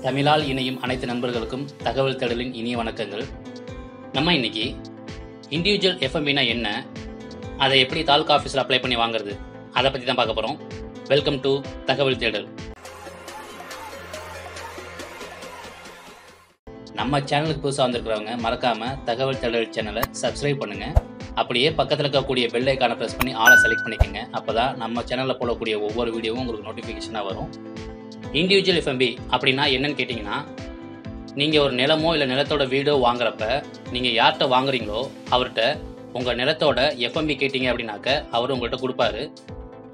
தமிழால் இணையும் அனைத்து நண்பர்களுக்கும் தகவல் தேடலின் இனிய வணக்கங்கள். நம்ம இன்னைக்கு இண்டிவிஜுவல் எஃப்எம்பினா என்ன, அதை எப்படி தாலுகா ஆஃபீஸில் அப்ளை பண்ணி வாங்குறது, அதை பற்றி தான் பார்க்க போகிறோம். வெல்கம் டு தகவல் தேடல். நம்ம சேனலுக்கு புதுசாக வந்திருக்கிறவங்க மறக்காமல் தகவல் தேடல் சேனலை சப்ஸ்கிரைப் பண்ணுங்கள். அப்படியே பக்கத்தில் இருக்கக்கூடிய பெல் ஐக்கானை ப்ரெஸ் பண்ணி ஆளை செலக்ட் பண்ணிக்கோங்க. அப்போ தான் நம்ம சேனலில் போடக்கூடிய ஒவ்வொரு வீடியோவும் உங்களுக்கு நோட்டிஃபிகேஷனாக வரும். இண்டிவிஜுவல் எஃப்எம்பி அப்படின்னா என்னன்னு கேட்டிங்கன்னா, நீங்கள் ஒரு நிலமோ இல்லை நிலத்தோட வீடோ வாங்குறப்ப நீங்கள் யார்கிட்ட வாங்குறீங்களோ அவர்கிட்ட உங்கள் நிலத்தோட எஃப்எம்பி கேட்டிங்க அப்படின்னாக்க அவர் உங்கள்கிட்ட கொடுப்பாரு.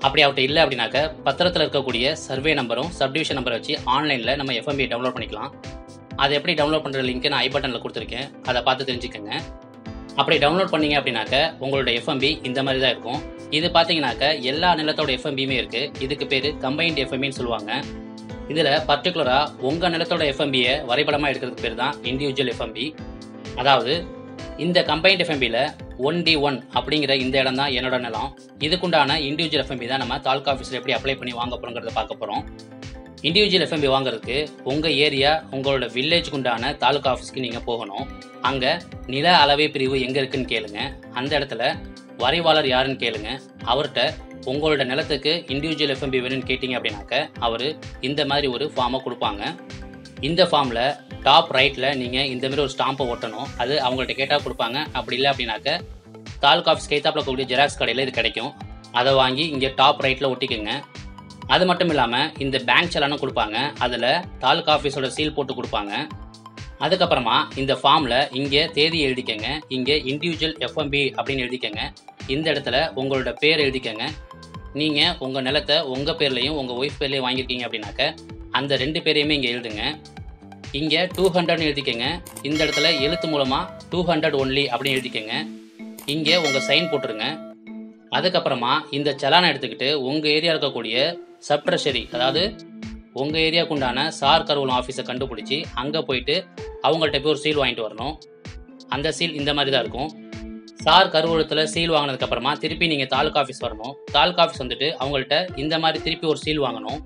அப்படி அவர்கிட்ட இல்லை அப்படின்னாக்க பத்திரத்தில் இருக்கக்கூடிய சர்வே நம்பரும் சப்டிவிஷன் நம்பரை வச்சு ஆன்லைனில் நம்ம எஃப்எம்பியை டவுன்லோட் பண்ணிக்கலாம். அதை எப்படி டவுன்லோட் பண்ணுற லிங்க்கு நான் ஐ பட்டனில் கொடுத்துருக்கேன், அதை பார்த்து தெரிஞ்சுக்கோங்க. அப்படி டவுன்லோட் பண்ணீங்க அப்படின்னாக்க உங்களோட எஃப்எம்பி இந்த மாதிரி தான் இருக்கும். இது பார்த்தீங்கன்னாக்க எல்லா நிலத்தோட எஃப்எம்பியுமே இருக்குது. இதுக்கு பேர் கம்பைன்ட் எஃப்எம்பின்னு சொல்லுவாங்க. இதில் பர்டிகுலராக உங்கள் நிலத்தோட எஃப்எம்பியை வரைபடமாக எடுக்கிறதுக்கு பேர் தான் இண்டிவிஜுவல் எஃப்எம்பி. அதாவது இந்த கம்பைன்ட் எஃப்எம்பியில் 1D1 அப்படிங்கிற இந்த இடம் தான் என்னோட நிலம். இதுக்குண்டான இண்டிவிஜுவல் எஃப்எம்பி தான் நம்ம தாலுகா ஆஃபீஸில் எப்படி அப்ளை பண்ணி வாங்க போகிறோங்கிறத பார்க்க போகிறோம். இண்டிவிஜுவல் எஃப்எம்பி வாங்குறதுக்கு உங்கள் ஏரியா உங்களோட வில்லேஜுக்கு உண்டான தாலுகா ஆஃபீஸ்க்கு நீங்கள் போகணும். அங்கே நில அளவை பிரிவு எங்கே இருக்குன்னு கேளுங்க. அந்த இடத்துல வரைவாளர் யாருன்னு கேளுங்க. அவர்கிட்ட உங்களோட நிலத்துக்கு இண்டிவிஜுவல் எஃப்எம்பி வேணும்னு கேட்டிங்க அப்படின்னாக்க அவர் இந்த மாதிரி ஒரு ஃபார்மை கொடுப்பாங்க. இந்த ஃபார்மில் டாப் ரைட்டில் நீங்கள் இந்த மாதிரி ஒரு ஸ்டாம்பை ஒட்டணும். அது அவங்கள்ட்ட கேட்டால் கொடுப்பாங்க. அப்படி இல்லை அப்படின்னாக்க தாலுகா ஆஃபீஸ் கைத்தாப்பில் இருக்கக்கூடிய ஜெராக்ஸ் கடையில் இது கிடைக்கும். அதை வாங்கி இங்கே டாப் ரைட்டில் ஒட்டிக்கோங்க. அது மட்டும் இல்லாமல் இந்த பேங்க் செலானும் கொடுப்பாங்க. அதில் தாலுகா ஆஃபீஸோட சீல் போட்டு கொடுப்பாங்க. அதுக்கப்புறமா இந்த ஃபார்மில் இங்கே தேதி எழுதிக்கங்க. இங்கே இண்டிவிஜுவல் எஃப்எம்பி அப்படின்னு எழுதிக்கங்க. இந்த இடத்துல உங்களோட பேர் எழுதிக்கங்க. நீங்கள் உங்கள் நிலத்தை உங்கள் பேர்லையும் உங்கள் ஒய்ஃப் பேர்லையும் வாங்கியிருக்கீங்க அப்படின்னாக்க அந்த 2 பேரையுமே இங்கே எழுதுங்க. இங்கே 200ன்னு எழுதிக்கங்க. இந்த இடத்துல எழுத்து மூலமாக 200 ஒன்லி அப்படின்னு எழுதிக்கங்க. இங்கே உங்கள் சைன் போட்டுருங்க. அதுக்கப்புறமா இந்த செலானை எடுத்துக்கிட்டு உங்கள் ஏரியா இருக்கக்கூடிய சப்ட்ரெஷரி, அதாவது உங்கள் ஏரியாவுக்கு உண்டான சார் கருவூலம் ஆஃபீஸை கண்டுபிடிச்சி அங்கே போயிட்டு அவங்கள்ட்ட போய் ஒரு சீல் வாங்கிட்டு வரணும். அந்த சீல் இந்த மாதிரி தான் இருக்கும். சார் கருவூலத்தில் சீல் வாங்கினதுக்கப்புறமா திருப்பி நீங்கள் தாலுகா ஆஃபீஸ் வரணும். தாலுகா ஆஃபீஸ் வந்துட்டு அவங்கள்ட்ட இந்த மாதிரி திருப்பி ஒரு சீல் வாங்கணும்.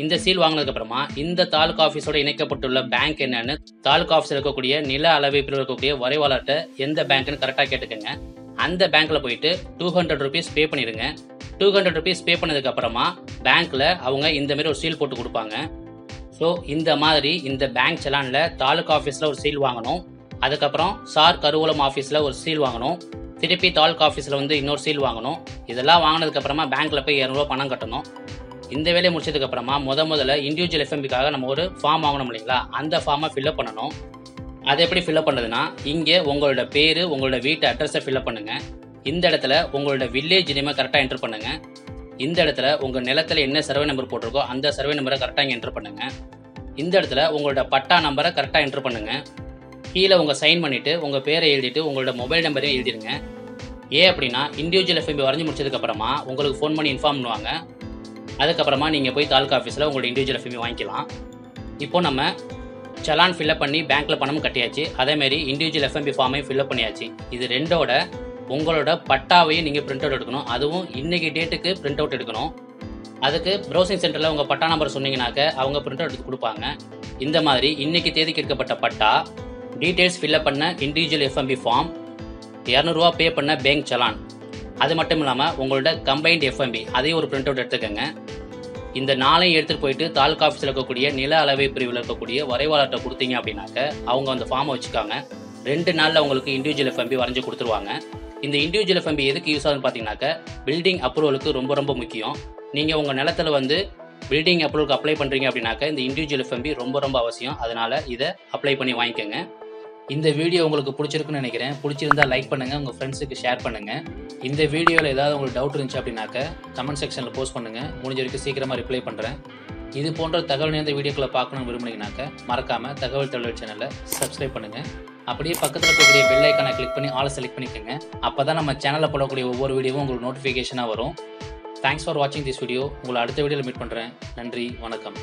இந்த சீல் வாங்கினதுக்கப்புறமா இந்த தாலுகா ஆஃபீஸோட இணைக்கப்பட்டுள்ள பேங்க் என்னன்னு தாலுகா ஆஃபீஸில் இருக்கக்கூடிய நில அளவை பிரிவில் இருக்கக்கூடிய வரைவாளர்கிட்ட எந்த பேங்க்னு கரெக்டாக கேட்டுக்கோங்க. அந்த பேங்க்கில் போயிட்டு 200 ருபீஸ் பே பண்ணிடுங்க. 200 ருபீஸ் பே பண்ணதுக்கப்புறமா பேங்க்கில் அவங்க இந்த மாதிரி ஒரு சீல் போட்டு கொடுப்பாங்க. ஸோ இந்த மாதிரி இந்த பேங்க் செலானில் தாலுகா ஆஃபீஸில் ஒரு சீல் வாங்கணும். அதுக்கப்புறம் சார் கருவூலம் ஆஃபீஸில் ஒரு சீல் வாங்கணும். திருப்பி தாலுகா ஆஃபீஸில் வந்து இன்னொரு சீல் வாங்கணும். இதெல்லாம் வாங்கினதுக்கப்புறமா பேங்க்கில் போய் 200 ரூபா பணம் கட்டணும். இந்த வேலையை முடிச்சதுக்கப்புறமா முதல்ல இண்டிவிஜுவல் எஃப்எம்பிக்காக நம்ம ஒரு ஃபார்ம் வாங்கணும் இல்லைங்களா, அந்த ஃபார்மை ஃபில்அப் பண்ணணும். அதை எப்படி ஃபில்அப் பண்ணுறதுன்னா, இங்கே உங்களோட பேர் உங்களோட வீட்டு அட்ரஸை ஃபில்அப் பண்ணுங்கள். இந்த இடத்துல உங்களோட வில்லேஜ் நேமை கரெக்டாக என்ட்ரு பண்ணுங்கள். இந்த இடத்துல உங்கள் நிலத்தில் என்ன சர்வே நம்பர் போட்டிருக்கோ அந்த சர்வே நம்பரை கரெக்டாக இங்கே என்ட்ரு பண்ணுங்கள். இந்த இடத்துல உங்களோட பட்டா நம்பரை கரெக்டாக என்ட்ரு பண்ணுங்கள். கீழே உங்கள் சைன் பண்ணிவிட்டு உங்கள் பேரை எழுதிட்டு உங்களோட மொபைல் நம்பரையும் எழுதிடுங்க. ஏன் அப்படின்னா இண்டிவிஜுவல் எஃப்எம்பி வரைஞ்சி முடிச்சதுக்கப்புறமா உங்களுக்கு ஃபோன் பண்ணி இன்ஃபார்ம் பண்ணுவாங்க. அதுக்கப்புறமா நீங்கள் போய் தாலுகா ஆஃபீஸில் உங்களோட இண்டிவிஜுவல் எஃப்எம்பி வாங்கிக்கலாம். இப்போது நம்ம செலான் ஃபில்அப் பண்ணி பேங்க்கில் பணமும் கட்டியாச்சு. அதேமாரி இண்டிவிஜுவல் எஃப்எம்பி ஃபார்மையும் ஃபில்அப் பண்ணியாச்சு. இது ரெண்டோட உங்களோட பட்டாவையும் நீங்கள் பிரிண்ட் அவுட் எடுக்கணும். அதுவும் இன்றைக்கி டேட்டுக்கு பிரிண்ட் அவுட் எடுக்கணும். அதுக்கு ப்ரௌசிங் சென்டரில் உங்கள் பட்டா நம்பர் சொன்னீங்கன்னாக்க அவங்க பிரிண்ட் அவுட் எடுத்து கொடுப்பாங்க. இந்த மாதிரி இன்றைக்கி தேதிக்கு எடுக்கப்பட்ட பட்டா, டீட்டெயில்ஸ் ஃபில்அப் பண்ண இண்டிவிஜுவல் எஃப்எம்பி ஃபார்ம், 200 ரூபா பே பண்ண பேங்க் செலான், அது மட்டும் இல்லாமல் உங்களோட கம்பைன்ட் எஃப்எம்பி அதையும் ஒரு பிரிண்ட் அவுட் எடுத்துக்கோங்க. இந்த 4ஐயும் எடுத்துகிட்டு போயிட்டு தாலுகா ஆஃபீஸில் இருக்கக்கூடிய நில அளவை பிரிவில் இருக்கக்கூடிய வரைவாளர்கிட்ட கொடுத்தீங்க அப்படின்னாக்க அவங்க அந்த ஃபார்மை வச்சுக்காங்க. 2 நாளில் உங்களுக்கு இண்டிவிஜுவல் எஃப்எம்பி வரைஞ்சி கொடுத்துருவாங்க. இந்த இண்டிவிஜுவல் எஃப்எம்பி எதுக்கு யூஸ் ஆகுதுன்னு பார்த்தீங்கன்னாக்க பில்டிங் அப்ரூவலுக்கு ரொம்ப முக்கியம். நீங்கள் உங்கள் நிலத்தில் வந்து பில்டிங் அப்ரூவலுக்கு அப்ளை பண்ணுறீங்க அப்படின்னாக்க இந்த இண்டிவிஜுவல் எஃப்எம்பி ரொம்ப அவசியம். அதனால் இதை அப்ளை பண்ணி வாங்கிக்கோங்க. இந்த வீடியோ உங்களுக்கு பிடிச்சிருக்குன்னு நினைக்கிறேன். பிடிச்சிருந்தா லைக் பண்ணுங்கள், உங்கள் ஃப்ரெண்ட்ஸுக்கு ஷேர் பண்ணுங்கள். இந்த வீடியோவில் ஏதாவது உங்களுக்கு டவுட் இருந்துச்சு அப்படின்னாக்க கமெண்ட் செக்ஷனில் போஸ்ட் பண்ணுங்கள். முடிஞ்ச வரைக்கும் சீக்கிரமாக ரிப்ளை பண்ணுறேன். இது போன்ற தகவல் நிறைந்த வீடியோக்களை பார்க்கணும்னு விரும்புனீங்கன்னாக்க மறக்காமல் தகவல் தேடல் சேனலை சப்ஸ்கிரைப் பண்ணுங்கள். அப்படியே பக்கத்தில் இருக்கக்கூடிய பெல் ஐக்கானை கிளிக் பண்ணி ஆளை செலக்ட் பண்ணிக்கோங்க. அப்போ தான் நம்ம சேனலில் போடக்கூடிய ஒவ்வொரு வீடியோவும் உங்களுக்கு நோட்டிஃபிகேஷனாக வரும். தேங்க்ஸ் ஃபார் வாட்சிங் திஸ் வீடியோ. உங்களை அடுத்த வீடியோவில் மீட் பண்ணுறேன். நன்றி, வணக்கம்.